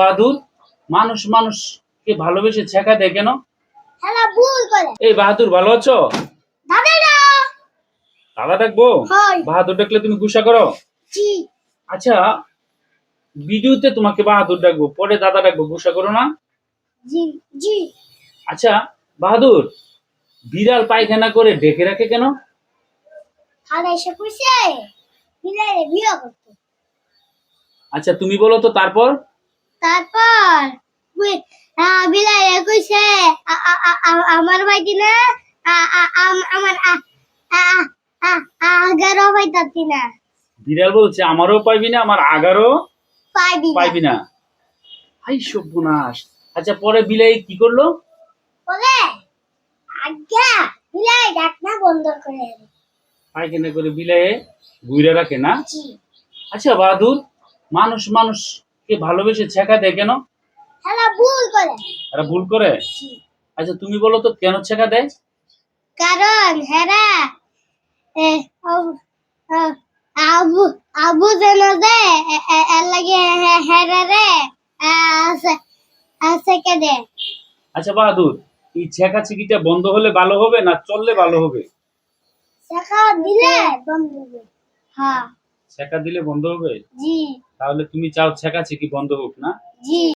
বাহাদুর, মানুষ মানুষকে ভালোবেসে ছেঁকা দেয় কেন? হ্যাঁ ভুল করে। এই বাহাদুর, ভালো আছো? দাদারা দাদা ডাকবো? হয়। বাহাদুর ডাকলে তুমি গুসা করো? জি আচ্ছা, ভিডিওতে তোমাকে বাহাদুর ডাকবো, পরে দাদা ডাকবো, গুসা করো না? জি জি। আচ্ছা বাহাদুর, বিড়াল পায়খানা করে ডেকে রাখে কেন? আর এসে কইছে বিলাই বিয়ে করতে। আচ্ছা তুমি বলো তো তারপর। তারপর বিলাই কইছে আমার ভাই কিনা আমার আগারও পাইতাছি না। বিড়াল বলছে আমারও পাইবি না, আমার আগারও পাইবি না। হাই সর্বনাশ। আচ্ছা পরে বিলাই কি করলো? বলে আজ্ঞা বিলাই ডাকনা বন্ধ করে দিল। পায়খানা করে বিলাই ঘুরে রাখে না? জি। আচ্ছা বাহাদুর, মানুষকে ভালোবেসে ছেঁকা দেয় কেন? হ্যাঁ ভুল করে। এরা ভুল করে? জি। আচ্ছা তুমি বলো তো কেন ছেঁকা দেয়? কারণ হেরা আবু আবু যেন দে এর লাগে হেরা রে আছে আছে কে দে। আচ্ছা বাহাদুর, এই ছেঁকা ছেঁকিটা বন্ধ হলে ভালো হবে না চললে ভালো হবে? শেখা দিলে বন্ধ হবে। হ্যাঁ ছেঁকা দিলে বন্ধ হবে? জি তাহলে তুমি চাও ছেঁকা ছেঁকি বন্ধ হোক না? জি।